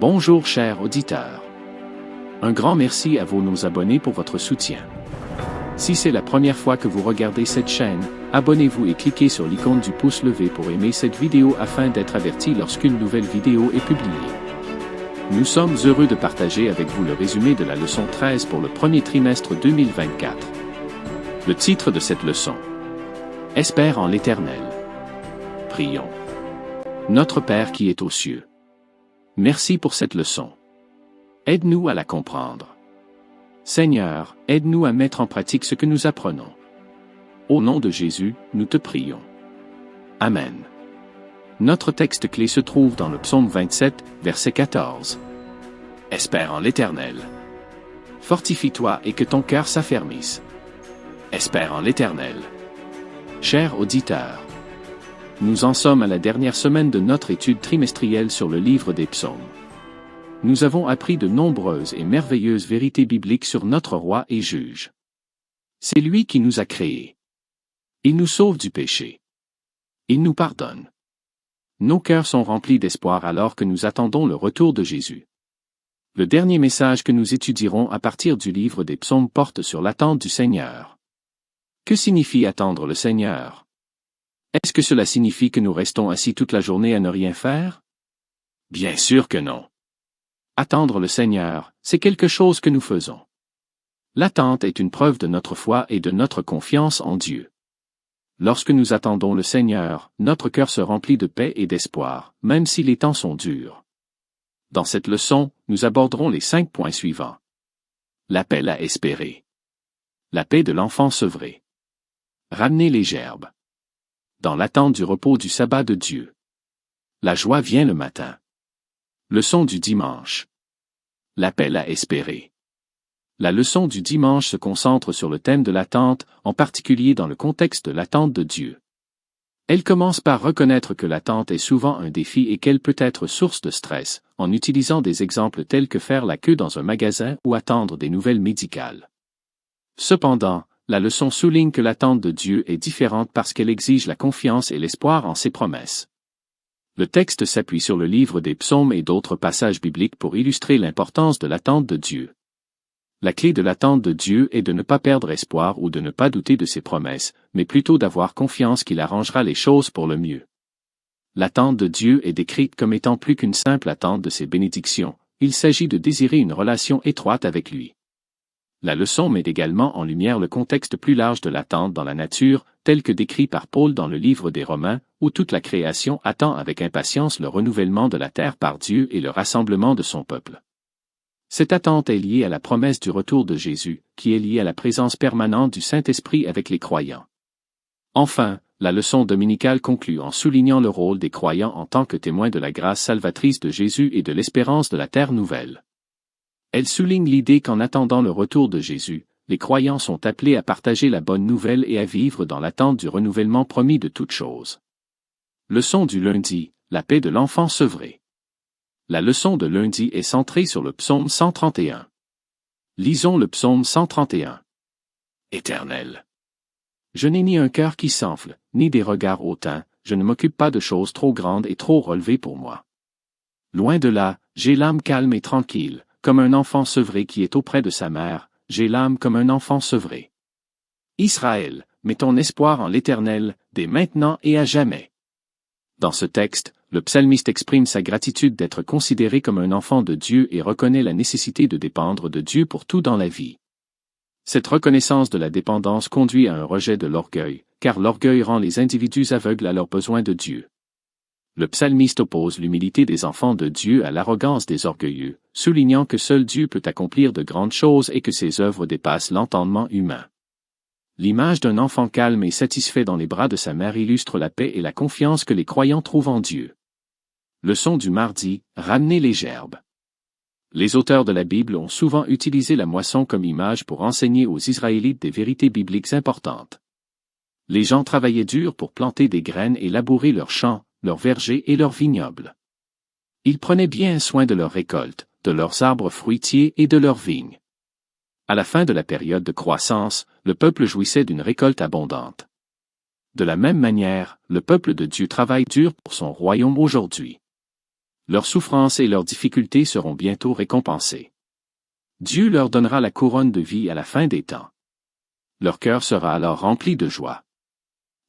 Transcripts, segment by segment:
Bonjour chers auditeurs. Un grand merci à nos abonnés pour votre soutien. Si c'est la première fois que vous regardez cette chaîne, abonnez-vous et cliquez sur l'icône du pouce levé pour aimer cette vidéo afin d'être averti lorsqu'une nouvelle vidéo est publiée. Nous sommes heureux de partager avec vous le résumé de la leçon 13 pour le premier trimestre 2024. Le titre de cette leçon: Espère en l'Éternel. Prions. Notre Père qui est aux cieux. Merci pour cette leçon. Aide-nous à la comprendre. Seigneur, aide-nous à mettre en pratique ce que nous apprenons. Au nom de Jésus, nous te prions. Amen. Notre texte clé se trouve dans le psaume 27, verset 14. Espère en l'Éternel. Fortifie-toi et que ton cœur s'affermisse. Espère en l'Éternel. Chers auditeurs, nous en sommes à la dernière semaine de notre étude trimestrielle sur le livre des psaumes. Nous avons appris de nombreuses et merveilleuses vérités bibliques sur notre roi et juge. C'est lui qui nous a créés. Il nous sauve du péché. Il nous pardonne. Nos cœurs sont remplis d'espoir alors que nous attendons le retour de Jésus. Le dernier message que nous étudierons à partir du livre des psaumes porte sur l'attente du Seigneur. Que signifie attendre le Seigneur? Est-ce que cela signifie que nous restons assis toute la journée à ne rien faire? Bien sûr que non. Attendre le Seigneur, c'est quelque chose que nous faisons. L'attente est une preuve de notre foi et de notre confiance en Dieu. Lorsque nous attendons le Seigneur, notre cœur se remplit de paix et d'espoir, même si les temps sont durs. Dans cette leçon, nous aborderons les 5 points suivants. L'appel à espérer. La paix de l'enfant sevré. Ramener les gerbes. Dans l'attente du repos du sabbat de Dieu. La joie vient le matin. Leçon du dimanche. L'appel à espérer. La leçon du dimanche se concentre sur le thème de l'attente, en particulier dans le contexte de l'attente de Dieu. Elle commence par reconnaître que l'attente est souvent un défi et qu'elle peut être source de stress, en utilisant des exemples tels que faire la queue dans un magasin ou attendre des nouvelles médicales. Cependant, la leçon souligne que l'attente de Dieu est différente parce qu'elle exige la confiance et l'espoir en ses promesses. Le texte s'appuie sur le livre des psaumes et d'autres passages bibliques pour illustrer l'importance de l'attente de Dieu. La clé de l'attente de Dieu est de ne pas perdre espoir ou de ne pas douter de ses promesses, mais plutôt d'avoir confiance qu'il arrangera les choses pour le mieux. L'attente de Dieu est décrite comme étant plus qu'une simple attente de ses bénédictions, il s'agit de désirer une relation étroite avec lui. La leçon met également en lumière le contexte plus large de l'attente dans la nature, tel que décrit par Paul dans le livre des Romains, où toute la création attend avec impatience le renouvellement de la terre par Dieu et le rassemblement de son peuple. Cette attente est liée à la promesse du retour de Jésus, qui est liée à la présence permanente du Saint-Esprit avec les croyants. Enfin, la leçon dominicale conclut en soulignant le rôle des croyants en tant que témoins de la grâce salvatrice de Jésus et de l'espérance de la terre nouvelle. Elle souligne l'idée qu'en attendant le retour de Jésus, les croyants sont appelés à partager la bonne nouvelle et à vivre dans l'attente du renouvellement promis de toutes choses. Leçon du lundi, la paix de l'enfant sevré. La leçon de lundi est centrée sur le psaume 131. Lisons le psaume 131. Éternel. Je n'ai ni un cœur qui s'enfle, ni des regards hautains, je ne m'occupe pas de choses trop grandes et trop relevées pour moi. Loin de là, j'ai l'âme calme et tranquille, comme un enfant sevré qui est auprès de sa mère, j'ai l'âme comme un enfant sevré. Israël, mets ton espoir en l'Éternel, dès maintenant et à jamais. Dans ce texte, le psalmiste exprime sa gratitude d'être considéré comme un enfant de Dieu et reconnaît la nécessité de dépendre de Dieu pour tout dans la vie. Cette reconnaissance de la dépendance conduit à un rejet de l'orgueil, car l'orgueil rend les individus aveugles à leurs besoins de Dieu. Le psalmiste oppose l'humilité des enfants de Dieu à l'arrogance des orgueilleux, soulignant que seul Dieu peut accomplir de grandes choses et que ses œuvres dépassent l'entendement humain. L'image d'un enfant calme et satisfait dans les bras de sa mère illustre la paix et la confiance que les croyants trouvent en Dieu. Leçon du mardi, ramener les gerbes. Les auteurs de la Bible ont souvent utilisé la moisson comme image pour enseigner aux Israélites des vérités bibliques importantes. Les gens travaillaient dur pour planter des graines et labourer leurs champs, leurs vergers et leurs vignobles. Ils prenaient bien soin de leurs récoltes, de leurs arbres fruitiers et de leurs vignes. À la fin de la période de croissance, le peuple jouissait d'une récolte abondante. De la même manière, le peuple de Dieu travaille dur pour son royaume aujourd'hui. Leurs souffrances et leurs difficultés seront bientôt récompensées. Dieu leur donnera la couronne de vie à la fin des temps. Leur cœur sera alors rempli de joie.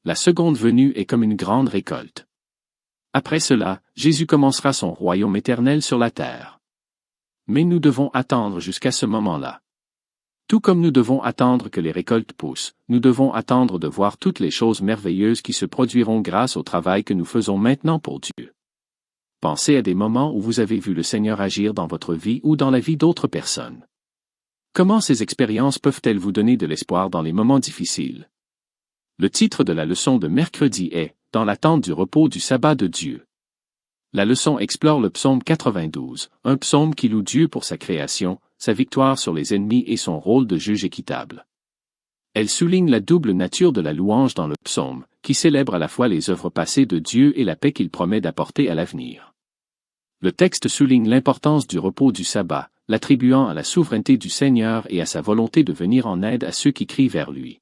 La seconde venue est comme une grande récolte. Après cela, Jésus commencera son royaume éternel sur la terre. Mais nous devons attendre jusqu'à ce moment-là. Tout comme nous devons attendre que les récoltes poussent, nous devons attendre de voir toutes les choses merveilleuses qui se produiront grâce au travail que nous faisons maintenant pour Dieu. Pensez à des moments où vous avez vu le Seigneur agir dans votre vie ou dans la vie d'autres personnes. Comment ces expériences peuvent-elles vous donner de l'espoir dans les moments difficiles? Le titre de la leçon de mercredi est « Dans l'attente du repos du sabbat de Dieu ». La leçon explore le psaume 92, un psaume qui loue Dieu pour sa création, sa victoire sur les ennemis et son rôle de juge équitable. Elle souligne la double nature de la louange dans le psaume, qui célèbre à la fois les œuvres passées de Dieu et la paix qu'il promet d'apporter à l'avenir. Le texte souligne l'importance du repos du sabbat, l'attribuant à la souveraineté du Seigneur et à sa volonté de venir en aide à ceux qui crient vers lui.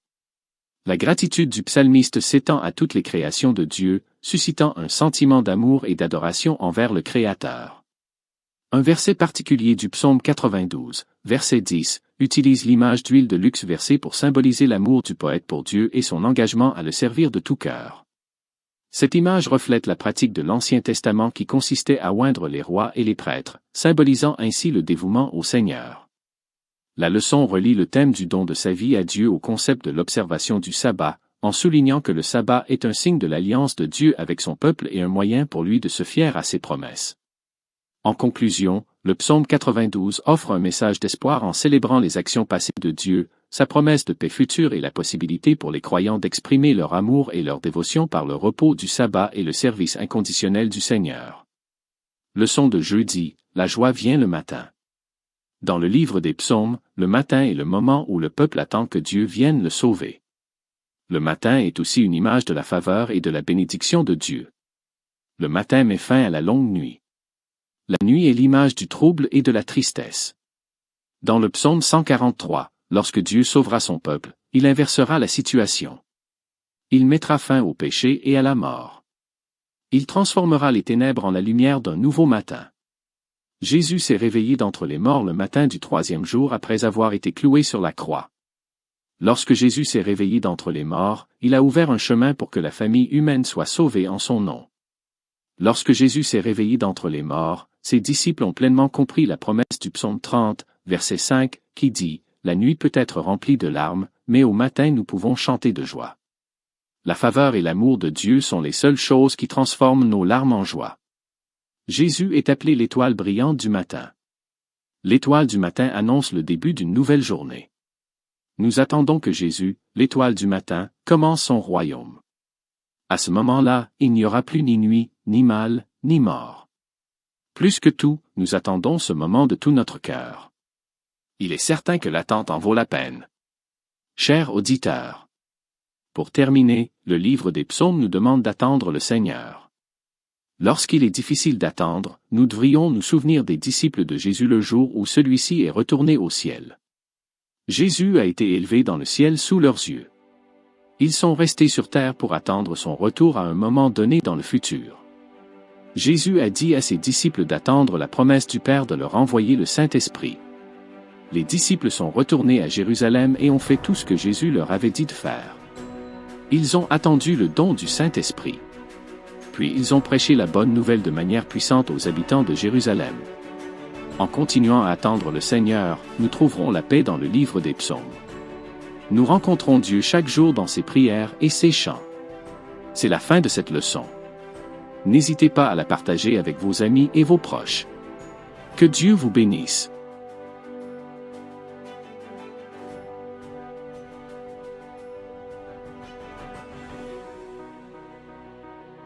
La gratitude du psalmiste s'étend à toutes les créations de Dieu, suscitant un sentiment d'amour et d'adoration envers le Créateur. Un verset particulier du psaume 92, verset 10, utilise l'image d'huile de luxe versée pour symboliser l'amour du poète pour Dieu et son engagement à le servir de tout cœur. Cette image reflète la pratique de l'Ancien Testament qui consistait à oindre les rois et les prêtres, symbolisant ainsi le dévouement au Seigneur. La leçon relie le thème du don de sa vie à Dieu au concept de l'observation du sabbat, en soulignant que le sabbat est un signe de l'alliance de Dieu avec son peuple et un moyen pour lui de se fier à ses promesses. En conclusion, le psaume 92 offre un message d'espoir en célébrant les actions passées de Dieu, sa promesse de paix future et la possibilité pour les croyants d'exprimer leur amour et leur dévotion par le repos du sabbat et le service inconditionnel du Seigneur. Leçon de jeudi, la joie vient le matin. Dans le livre des psaumes, le matin est le moment où le peuple attend que Dieu vienne le sauver. Le matin est aussi une image de la faveur et de la bénédiction de Dieu. Le matin met fin à la longue nuit. La nuit est l'image du trouble et de la tristesse. Dans le psaume 143, lorsque Dieu sauvera son peuple, il inversera la situation. Il mettra fin au péché et à la mort. Il transformera les ténèbres en la lumière d'un nouveau matin. Jésus s'est réveillé d'entre les morts le matin du 3e jour après avoir été cloué sur la croix. Lorsque Jésus s'est réveillé d'entre les morts, il a ouvert un chemin pour que la famille humaine soit sauvée en son nom. Lorsque Jésus s'est réveillé d'entre les morts, ses disciples ont pleinement compris la promesse du psaume 30, verset 5, qui dit « La nuit peut être remplie de larmes, mais au matin nous pouvons chanter de joie. » La faveur et l'amour de Dieu sont les seules choses qui transforment nos larmes en joie. Jésus est appelé l'étoile brillante du matin. L'étoile du matin annonce le début d'une nouvelle journée. Nous attendons que Jésus, l'étoile du matin, commence son royaume. À ce moment-là, il n'y aura plus ni nuit, ni mal, ni mort. Plus que tout, nous attendons ce moment de tout notre cœur. Il est certain que l'attente en vaut la peine. Chers auditeurs, pour terminer, le livre des psaumes nous demande d'attendre le Seigneur. Lorsqu'il est difficile d'attendre, nous devrions nous souvenir des disciples de Jésus le jour où celui-ci est retourné au ciel. Jésus a été élevé dans le ciel sous leurs yeux. Ils sont restés sur terre pour attendre son retour à un moment donné dans le futur. Jésus a dit à ses disciples d'attendre la promesse du Père de leur envoyer le Saint-Esprit. Les disciples sont retournés à Jérusalem et ont fait tout ce que Jésus leur avait dit de faire. Ils ont attendu le don du Saint-Esprit. Puis ils ont prêché la bonne nouvelle de manière puissante aux habitants de Jérusalem. En continuant à attendre le Seigneur, nous trouverons la paix dans le livre des psaumes. Nous rencontrons Dieu chaque jour dans ses prières et ses chants. C'est la fin de cette leçon. N'hésitez pas à la partager avec vos amis et vos proches. Que Dieu vous bénisse.